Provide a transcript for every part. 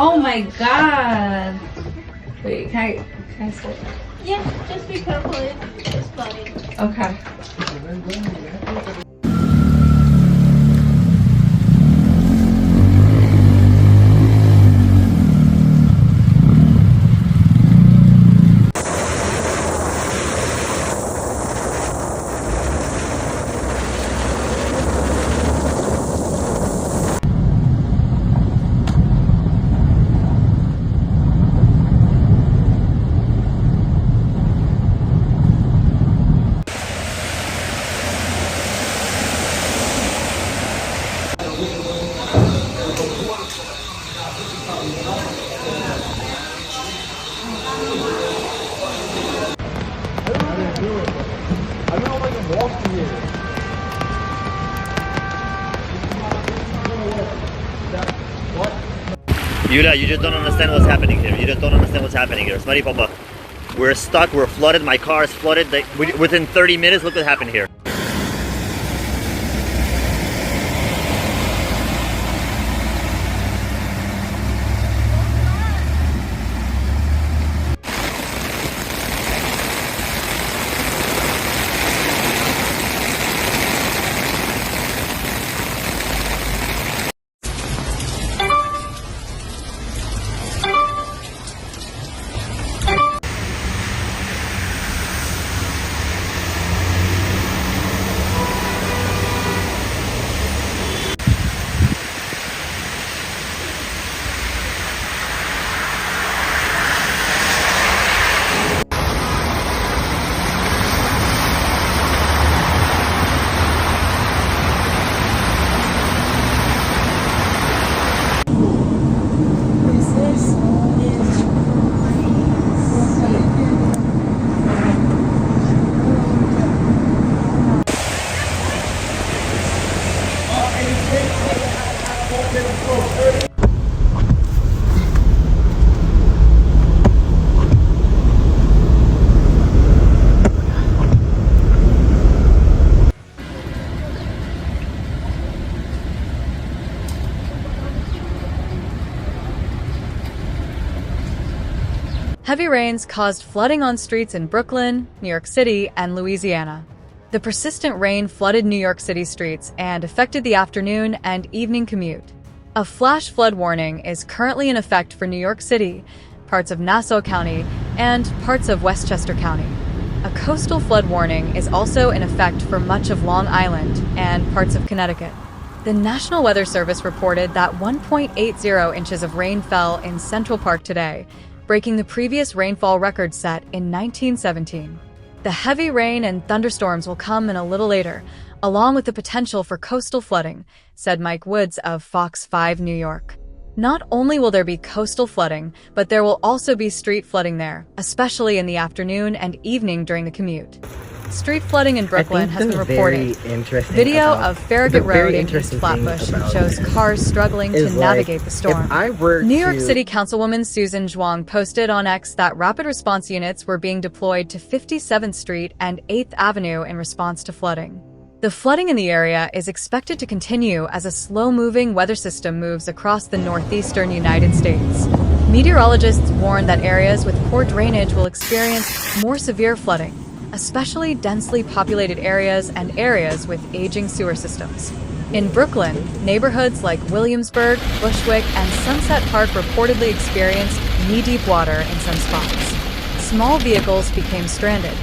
Oh my god. Wait, can I slow? Yeah, just be careful. It's flooding. Okay. Yulia, you just don't understand what's happening here. You just don't understand what's happening here. Смотри, Papa. We're stuck, we're flooded, my car is flooded. Within 30 minutes, look what happened here. Heavy rains caused flooding on streets in Brooklyn, New York City, and Louisiana. The persistent rain flooded New York City streets and affected the afternoon and evening commute. A flash flood warning is currently in effect for New York City, parts of Nassau County, and parts of Westchester County. A coastal flood warning is also in effect for much of Long Island and parts of Connecticut. The National Weather Service reported that 1.80 inches of rain fell in Central Park today, breaking the previous rainfall record set in 1917. The heavy rain and thunderstorms will come in a little later, along with the potential for coastal flooding, said Mike Woods of Fox 5 New York. Not only will there be coastal flooding, but there will also be street flooding there, especially in the afternoon and evening during the commute. Street flooding in Brooklyn has been reported. Video of Farragut Road in East Flatbush shows cars struggling to navigate the storm. New York City Councilwoman Susan Zhuang posted on X that rapid response units were being deployed to 57th Street and 8th Avenue in response to flooding. The flooding in the area is expected to continue as a slow-moving weather system moves across the northeastern United States. Meteorologists warn that areas with poor drainage will experience more severe flooding, especially densely populated areas and areas with aging sewer systems. In Brooklyn, neighborhoods like Williamsburg, Bushwick, and Sunset Park reportedly experienced knee-deep water in some spots. Small vehicles became stranded,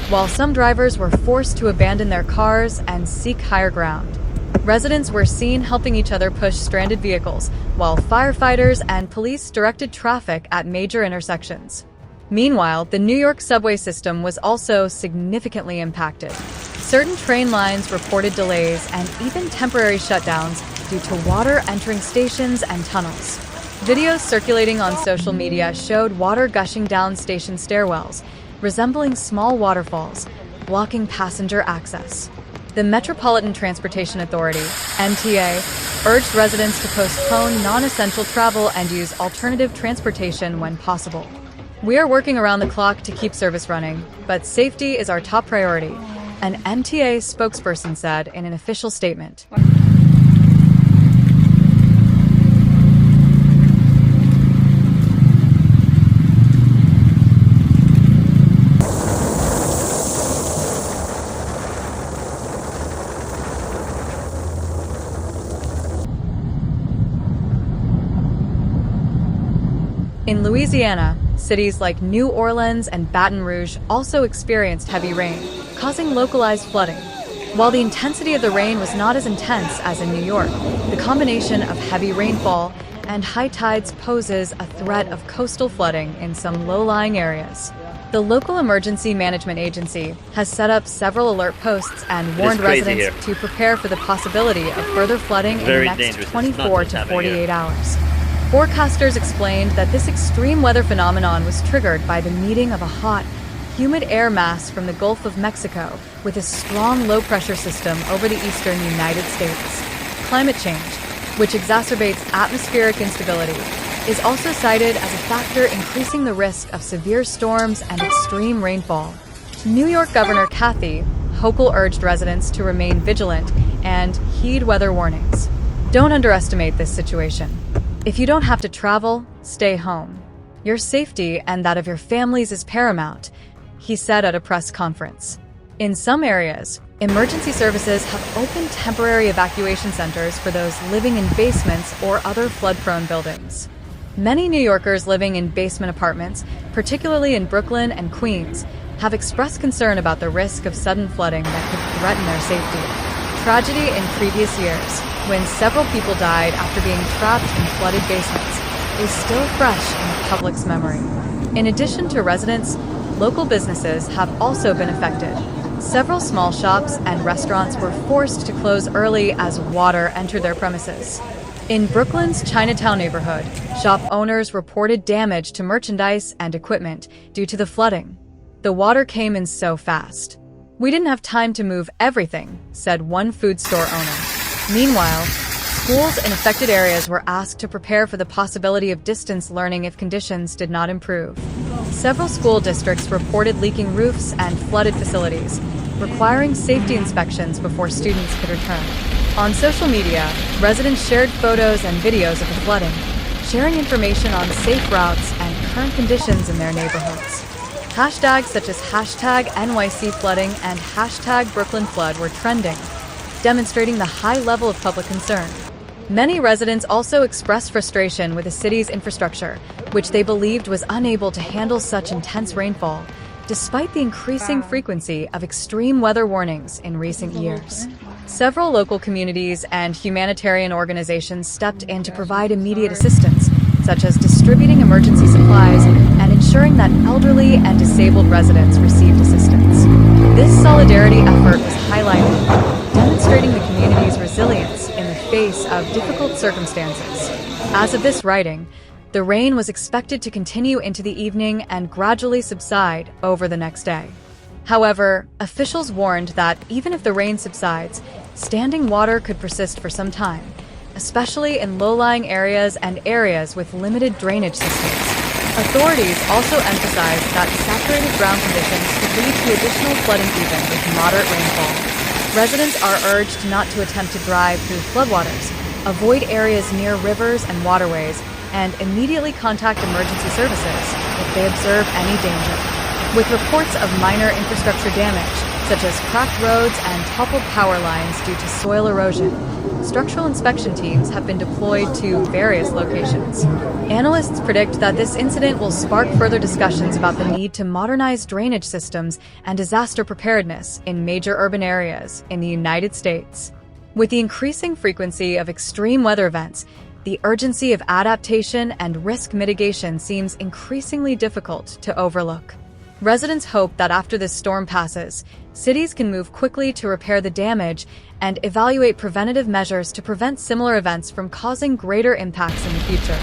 while some drivers were forced to abandon their cars and seek higher ground. Residents were seen helping each other push stranded vehicles, while firefighters and police directed traffic at major intersections. Meanwhile, the New York subway system was also significantly impacted. Certain train lines reported delays and even temporary shutdowns due to water entering stations and tunnels. Videos circulating on social media showed water gushing down station stairwells, resembling small waterfalls, blocking passenger access. The Metropolitan Transportation Authority, MTA, urged residents to postpone non-essential travel and use alternative transportation when possible. We are working around the clock to keep service running, but safety is our top priority, an MTA spokesperson said in an official statement. In Louisiana, cities like New Orleans and Baton Rouge also experienced heavy rain, causing localized flooding. While the intensity of the rain was not as intense as in New York, the combination of heavy rainfall and high tides poses a threat of coastal flooding in some low-lying areas. The local emergency management agency has set up several alert posts and warned residents to prepare for the possibility of further flooding in the next 24 to 48 hours. Forecasters explained that this extreme weather phenomenon was triggered by the meeting of a hot, humid air mass from the Gulf of Mexico with a strong low-pressure system over the eastern United States. Climate change, which exacerbates atmospheric instability, is also cited as a factor increasing the risk of severe storms and extreme rainfall. New York Governor Kathy Hochul urged residents to remain vigilant and heed weather warnings. Don't underestimate this situation. If you don't have to travel, stay home. Your safety and that of your families is paramount, he said at a press conference. In some areas, emergency services have opened temporary evacuation centers for those living in basements or other flood-prone buildings. Many New Yorkers living in basement apartments, particularly in Brooklyn and Queens, have expressed concern about the risk of sudden flooding that could threaten their safety. Tragedy in previous years, when several people died after being trapped in flooded basements, is still fresh in the public's memory. In addition to residents, local businesses have also been affected. Several small shops and restaurants were forced to close early as water entered their premises. In Brooklyn's Chinatown neighborhood, shop owners reported damage to merchandise and equipment due to the flooding. The water came in so fast. "We didn't have time to move everything," said one food store owner. Meanwhile, schools in affected areas were asked to prepare for the possibility of distance learning if conditions did not improve. Several school districts reported leaking roofs and flooded facilities, requiring safety inspections before students could return. On social media, residents shared photos and videos of the flooding, sharing information on safe routes and current conditions in their neighborhoods. Hashtags such as #NYCFlooding and #BrooklynFlood were trending, demonstrating the high level of public concern. Many residents also expressed frustration with the city's infrastructure, which they believed was unable to handle such intense rainfall, despite the increasing frequency of extreme weather warnings in recent years. Several local communities and humanitarian organizations stepped in to provide immediate assistance, such as distributing emergency supplies and ensuring that elderly and disabled residents received assistance. This solidarity effort was highlighted, demonstrating the community's resilience in the face of difficult circumstances. As of this writing, the rain was expected to continue into the evening and gradually subside over the next day. However, officials warned that even if the rain subsides, standing water could persist for some time, especially in low-lying areas and areas with limited drainage systems. Authorities also emphasized that saturated ground conditions could lead to additional flooding even with moderate rainfall. Residents are urged not to attempt to drive through floodwaters, avoid areas near rivers and waterways, and immediately contact emergency services if they observe any danger. With reports of minor infrastructure damage, such as cracked roads and toppled power lines due to soil erosion, structural inspection teams have been deployed to various locations. Analysts predict that this incident will spark further discussions about the need to modernize drainage systems and disaster preparedness in major urban areas in the United States. With the increasing frequency of extreme weather events, the urgency of adaptation and risk mitigation seems increasingly difficult to overlook. Residents hope that after this storm passes, cities can move quickly to repair the damage and evaluate preventative measures to prevent similar events from causing greater impacts in the future.